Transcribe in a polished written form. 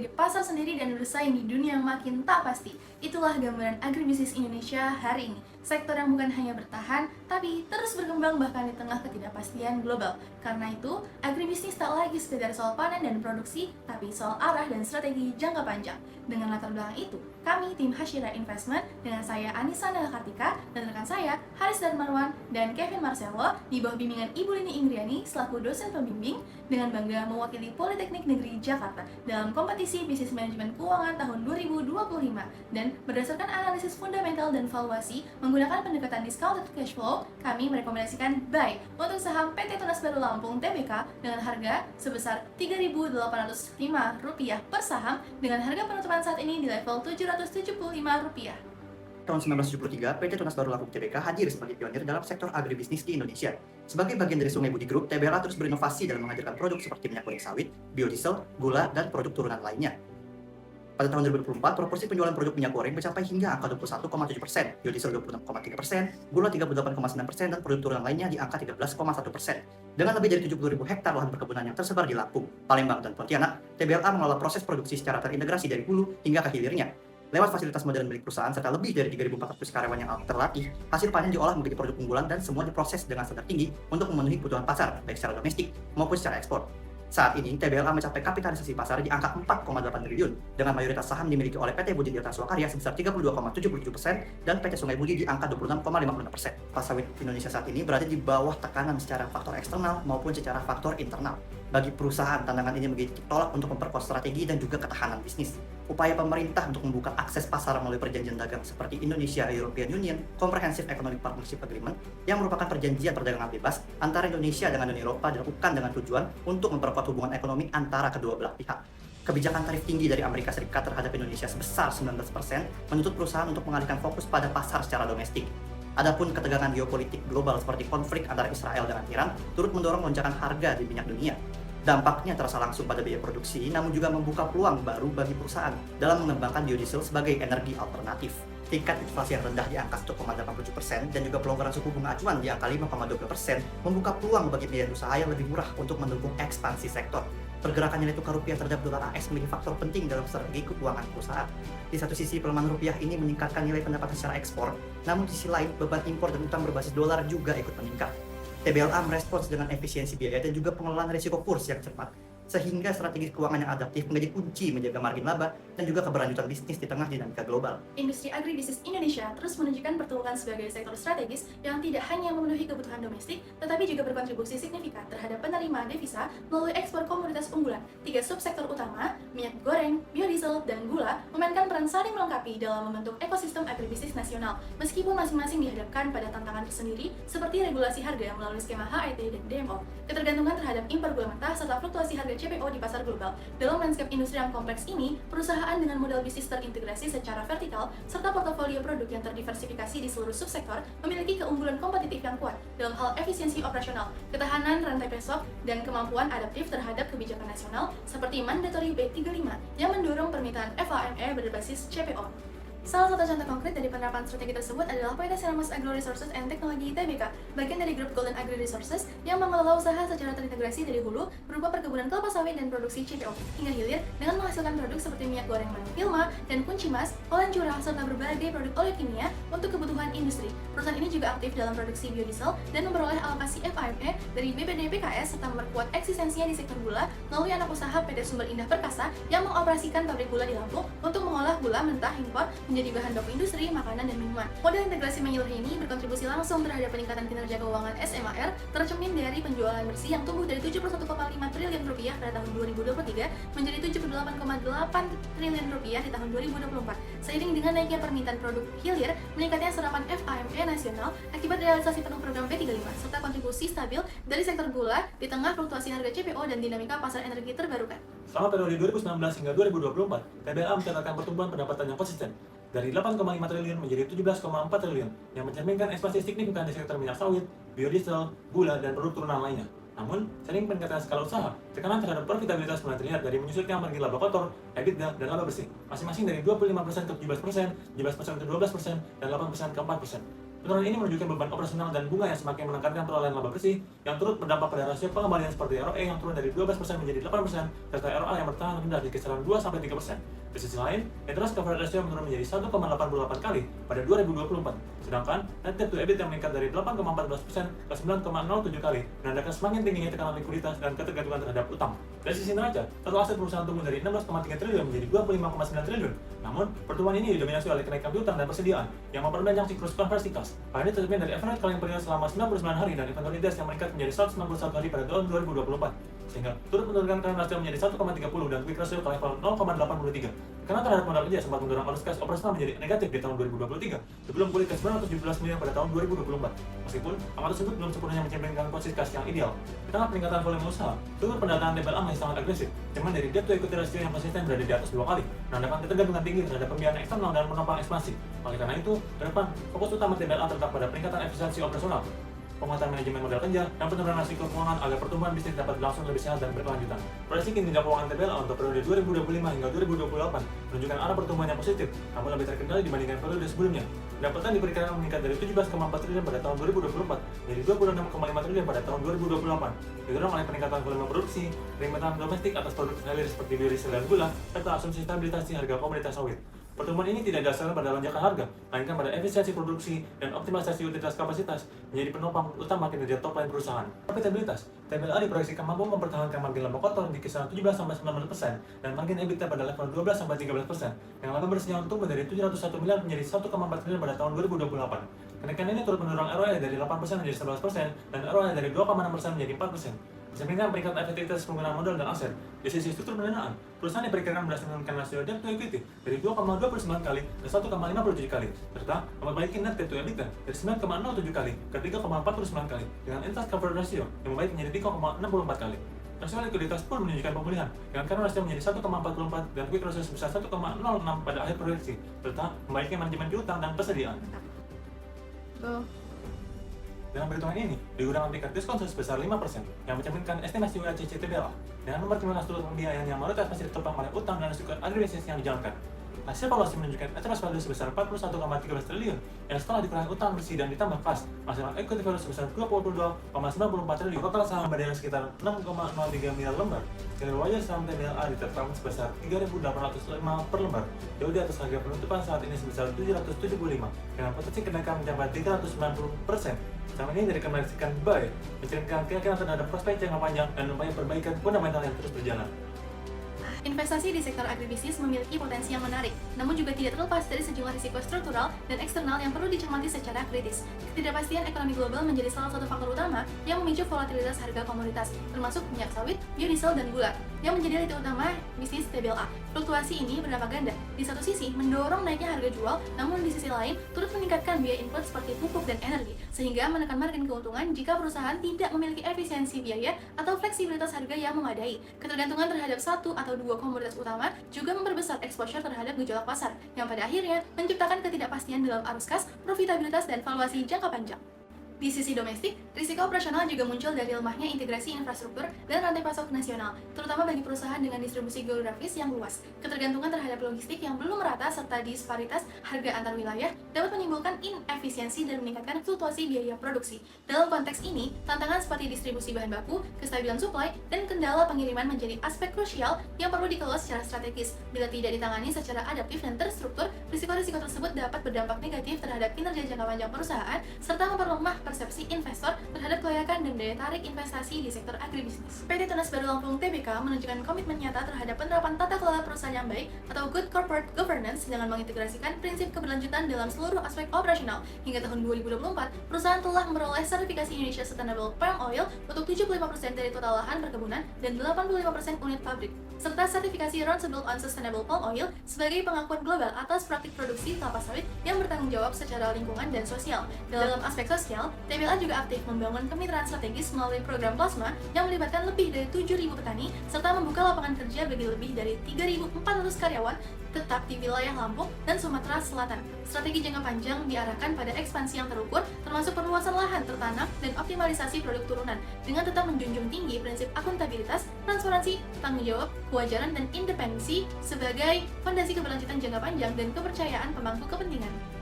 sebagai pasar sendiri dan bersaing di dunia yang makin tak pasti. Itulah gambaran agribisnis Indonesia hari ini. Sektor yang bukan hanya bertahan, tapi terus berkembang bahkan di tengah ketidakpastian global. Karena itu, agribisnis tak lagi sekedar soal panen dan produksi, tapi soal arah dan strategi jangka panjang. Dengan latar belakang itu, kami tim Hashira Investment dengan saya Anissa Nela Kartika dan rekan saya Haris Darmawan dan Kevin Marcelo di bawah bimbingan Ibu Lini Ingriani selaku dosen pembimbing dengan bangga mewakili Politeknik Negeri Jakarta dalam kompetisi bisnis manajemen keuangan tahun 2025 dan berdasarkan analisis fundamental dan valuasi menggunakan pendekatan discounted cash flow, kami merekomendasikan buy untuk saham PT Tunas Baru Lampung Tbk dengan harga sebesar Rp3.805 per saham dengan harga penutupan saat ini di level Rp775. Tahun 1973, PT Tunas Baru Lampung Tbk hadir sebagai pionir dalam sektor agribisnis di Indonesia. Sebagai bagian dari Sungai Budi Group, TBLA terus berinovasi dalam menghadirkan produk seperti minyak goreng sawit, biodiesel, gula, dan produk turunan lainnya. Pada tahun 2024, proporsi penjualan produk minyak goreng mencapai hingga angka 21,7%, biodiesel 26,3%, gula 38,9%, dan produk turunan lainnya di angka 13,1%. Dengan lebih dari 70.000 hektar lahan perkebunan yang tersebar di Lampung, Palembang, dan Pontianak, TBLA mengelola proses produksi secara terintegrasi dari hulu hingga ke hilirnya. Lewat fasilitas modern milik perusahaan serta lebih dari 3.400 karyawan yang terlatih, hasil panen diolah menjadi produk unggulan dan semua diproses dengan standar tinggi untuk memenuhi kebutuhan pasar, baik secara domestik maupun secara ekspor. Saat ini, TBLA mencapai kapitalisasi pasar di angka 4,8 triliun, dengan mayoritas saham dimiliki oleh PT Budi Tirta Swakarya sebesar 32,77% dan PT Sungai Budi di angka 26,56%. Pasar sawit Indonesia saat ini berada di bawah tekanan secara faktor eksternal maupun secara faktor internal. Bagi perusahaan, tantangan ini menjadi tolak untuk memperkuat strategi dan juga ketahanan bisnis. Upaya pemerintah untuk membuka akses pasar melalui perjanjian dagang seperti Indonesia-European Union Comprehensive Economic Partnership Agreement yang merupakan perjanjian perdagangan bebas antara Indonesia dengan Uni Eropa dilakukan dengan tujuan untuk memperkuat hubungan ekonomi antara kedua belah pihak. Kebijakan tarif tinggi dari Amerika Serikat terhadap Indonesia sebesar 19% menuntut perusahaan untuk mengalihkan fokus pada pasar secara domestik. Adapun ketegangan geopolitik global seperti konflik antara Israel dengan Iran turut mendorong lonjakan harga di minyak dunia. Dampaknya terasa langsung pada biaya produksi, namun juga membuka peluang baru bagi perusahaan dalam mengembangkan biodiesel sebagai energi alternatif. Tingkat inflasi yang rendah di angka 1,87% dan juga pelonggaran suku bunga acuan di angka 5,20% membuka peluang bagi biaya usaha yang lebih murah untuk mendukung ekspansi sektor. Pergerakan nilai tukar rupiah terhadap dolar AS menjadi faktor penting dalam strategi keuangan perusahaan. Di satu sisi, pelemahan rupiah ini meningkatkan nilai pendapatan secara ekspor, namun di sisi lain, beban impor dan utang berbasis dolar juga ikut meningkat. TBLA merespons dengan efisiensi biaya dan juga pengelolaan risiko kurs yang cepat, sehingga strategi keuangan yang adaptif menjadi kunci menjaga margin laba dan juga keberlanjutan bisnis di tengah dinamika global. Industri agribisnis Indonesia terus menunjukkan pertumbuhan sebagai sektor strategis yang tidak hanya memenuhi kebutuhan domestik, tetapi juga berkontribusi signifikan terhadap penerimaan devisa melalui ekspor komoditas unggulan. 3 subsektor utama, minyak goreng, biodiesel, dan gula, memainkan peran saling melengkapi dalam membentuk ekosistem agribisnis nasional, meskipun masing-masing dihadapkan pada tantangan tersendiri seperti regulasi harga melalui skema HET dan DMO, ketergantungan terhadap impor gula mentah, serta fluktuasi harga CPO di pasar global. Dalam landscape industri yang kompleks ini, perusahaan dengan model bisnis terintegrasi secara vertikal serta portofolio produk yang terdiversifikasi di seluruh subsektor memiliki keunggulan kompetitif yang kuat dalam hal efisiensi operasional, ketahanan rantai pasok, dan kemampuan adaptif terhadap kebijakan nasional seperti Mandatory B35 yang mendorong permintaan FAME berbasis CPO. Salah satu contoh konkret dari penerapan strategi tersebut adalah PT Seramos Agro Resources and Technology Tbk, bagian dari grup Golden Agri Resources yang mengelola usaha secara terintegrasi dari hulu berupa perkebunan kelapa sawit dan produksi CPO, hingga hilir dengan menghasilkan produk seperti minyak goreng Filma dan kunci mas, olan curah, serta berbagai produk oleokimia untuk kebutuhan industri. Perusahaan ini juga aktif dalam produksi biodiesel dan memperoleh alokasi FAME dari BPD PKS serta memperkuat eksistensinya di sektor gula melalui anak usaha PT Sumber Indah Perkasa yang mengoperasikan pabrik gula di Lampung untuk mengolah gula mentah impor menjadi bahan baku industri, makanan, dan minuman. Model integrasi menyeluruh ini berkontribusi langsung terhadap peningkatan kinerja keuangan SMAR tercermin dari penjualan bersih yang tumbuh dari 71,5 triliun rupiah pada tahun 2023 menjadi 78,8 triliun rupiah di tahun 2024. Seiring dengan naiknya permintaan produk hilir, meningkatnya serapan FAME nasional akibat realisasi penuh program B35 serta kontribusi stabil dari sektor gula di tengah fluktuasi harga CPO dan dinamika pasar energi terbarukan. Selama periode 2019 hingga 2024, TBLA mencatatkan pertumbuhan pendapatan yang konsisten dari 8,5 triliun menjadi 17,4 triliun yang mencerminkan ekspansi signifikan di sektor minyak sawit, biodiesel, gula, dan produk turunan lainnya. Namun, sering peningkatan skala usaha, tekanan terhadap profitabilitas mulai terlihat dari menyusutnya margin laba kotor, EBITDA, dan laba bersih, masing-masing dari 25% ke 17%, 17% ke 12%, dan 8% ke 4%. Penurunan ini menunjukkan beban operasional dan bunga yang semakin menekankan perolehan laba bersih, yang turut berdampak pada rasio pengembalian seperti ROE yang turun dari 12% menjadi 8%, serta ROA yang bertahan rendah di kisaran 2-3%. Di sisi lain, interest coverage ratio menurun menjadi 1,88 kali pada 2024, sedangkan net debt to EBITDA meningkat dari 8,14% ke 9,07 kali, menandakan semakin tingginya tekanan likuiditas dan ketergantungan terhadap utang. Dari sisi neraca, total aset perusahaan tumbuh dari 16,3 triliun menjadi 25,9 triliun. Namun, pertumbuhan ini didominasi oleh kenaikan piutang dan persediaan yang memperpanjang siklus konversi kas. Hal ini tercermin dari average calling period selama 99 hari dan inventory days yang meningkat menjadi 191 hari pada tahun 2024, sehingga turut menurunkan current ratio menjadi 1,30 dan quick ratio ke level 0,83. Karena terhadap modal kerja sempat mendorong arus kas operasional menjadi negatif di tahun 2023 sebelum pulih ke 917 miliar pada tahun 2024. Meskipun angka tersebut belum sepenuhnya mencerminkan posisi kas yang ideal. Di tengah peningkatan volume usaha, turut pendataan TBLA masih sangat agresif, cermin dari debt to equity ratio yang konsisten berada di atas 2 kali, menandakan ketergantungan tinggi terhadap pembiayaan eksternal dan menopang ekspansi. Oleh karena itu, ke depan, fokus utama TBLA terletak pada peningkatan efisiensi operasional, penguatan manajemen modal kerja, dan penurunan risiko keuangan agar pertumbuhan bisnis dapat berlangsung lebih sehat dan berkelanjutan. Proyeksi kinerja keuangan TBLA untuk periode 2025 hingga 2028 menunjukkan arah pertumbuhan yang positif, namun lebih terkendali dibandingkan periode sebelumnya. Pendapatan diperkirakan meningkat dari 17,4 triliun pada tahun 2024 menjadi 26,5 triliun pada tahun 2028, didorong oleh peningkatan volume produksi, peningkatan domestik atas produk hilir seperti biodiesel dan gula, serta asumsi stabilisasi harga komoditas sawit. Pertumbuhan ini tidak dasar pada lonjakan harga, melainkan pada efisiensi produksi dan optimalisasi utilitas kapasitas menjadi penopang utama kinerja top line perusahaan. Profitabilitas, TBLA diproyeksikan mampu mempertahankan margin laba kotor di kisaran 17-19% dan margin EBITDA pada level 12-13%, yang laba bersihnya tumbuh dari 701 miliar menjadi 1,4 triliun pada tahun 2028. Kenaikan ini turut mendorong ROE dari 8% menjadi 11% dan ROE dari 2,6% menjadi 4%. Cerminkan peningkatan efektivitas penggunaan modal dan aset. Di sisi struktur pendanaan, perusahaan diperkirakan berhasil menurunkan rasio debt to equity dari 2,29 kali ke 1,57 kali, serta memperbaiki net debt to EBITDA dari 9,07 kali ke 3,49 kali, dengan interest coverage ratio yang membaik menjadi 3,64 kali. Rasio likuiditas pun menunjukkan pemulihan, dengan current ratio menjadi 1,44 dan quick ratio sebesar 1,06 pada akhir proyeksi, serta membaiki manajemen piutang dan persediaan. Dalam perhitungan ini, digunakan tingkat diskon sebesar 5%, yang mencerminkan estimasi WACC TBLA, dengan mempertimbangkan seluruh pembiayaan yang mayoritas masih ditopang oleh utang dan risiko agribisnis yang dijalankan. Hasil valuasi menunjukkan enterprise value sebesar 41,13 triliun, yang setelah dikurangi utang bersih dan ditambah kas, menghasilkan equity value sebesar 22,94 triliun. Total saham berharga sekitar 6,03 miliar lembar, dengan wajar saham TBLA ditetapkan sebesar 3.805 per lembar, jauh di atas harga penutupan saat ini sebesar 775, dengan potensi kenaikan mencapai 390%. Saham ini direkomendasikan buy, mencerminkan keyakinan terhadap prospek jangka panjang dan upaya perbaikan fundamental yang terus berjalan. Investasi di sektor agribisnis memiliki potensi yang menarik, namun juga tidak terlepas dari sejumlah risiko struktural dan eksternal yang perlu dicermati secara kritis. Ketidakpastian ekonomi global menjadi salah satu faktor utama yang memicu volatilitas harga komoditas, termasuk minyak sawit, biodiesel, dan gula, yang menjadi lini utama bisnis TBLA. Fluktuasi ini berdampak ganda. Di satu sisi, mendorong naiknya harga jual, namun di sisi lain, turut meningkatkan biaya input seperti pupuk dan energi, sehingga menekan margin keuntungan jika perusahaan tidak memiliki efisiensi biaya atau fleksibilitas harga yang memadai. Ketergantungan terhadap satu atau dua komoditas utama juga memperbesar exposure terhadap gejolak pasar, yang pada akhirnya menciptakan ketidakpastian dalam arus kas, profitabilitas, dan valuasi jangka panjang. Di sisi domestik, risiko operasional juga muncul dari lemahnya integrasi infrastruktur dan rantai pasok nasional, terutama bagi perusahaan dengan distribusi geografis yang luas. Ketergantungan terhadap logistik yang belum merata serta disparitas harga antar wilayah dapat menimbulkan inefisiensi dan meningkatkan fluktuasi biaya produksi. Dalam konteks ini, tantangan seperti distribusi bahan baku, kestabilan supply, dan kendala pengiriman menjadi aspek krusial yang perlu dikelola secara strategis. Bila tidak ditangani secara adaptif dan terstruktur, risiko-risiko tersebut dapat berdampak negatif terhadap kinerja jangka panjang perusahaan serta memperlemah persepsi investor terhadap kelayakan dan daya tarik investasi di sektor agribisnis. PT Tunas Baru Lampung Tbk menunjukkan komitmen nyata terhadap penerapan tata kelola perusahaan yang baik atau good corporate governance dengan mengintegrasikan prinsip keberlanjutan dalam seluruh aspek operasional. Hingga tahun 2024, perusahaan telah memperoleh sertifikasi Indonesia Sustainable Palm Oil untuk 75% dari total lahan perkebunan dan 85% unit pabrik, serta sertifikasi Roundtable on Sustainable Palm Oil sebagai pengakuan global atas praktik produksi kelapa sawit yang bertanggung jawab secara lingkungan dan sosial. Dalam aspek sosial, TBLA juga aktif membangun kemitraan strategis melalui program Plasma yang melibatkan lebih dari 7.000 petani serta membuka lapangan kerja bagi lebih dari 3.400 karyawan tetap di wilayah Lampung dan Sumatera Selatan. Strategi jangka panjang diarahkan pada ekspansi yang terukur, termasuk perluasan lahan tertanam dan optimalisasi produk turunan, dengan tetap menjunjung tinggi prinsip akuntabilitas, transparansi, tanggung jawab, kewajaran, dan independensi sebagai fondasi keberlanjutan jangka panjang dan kepercayaan pemangku kepentingan.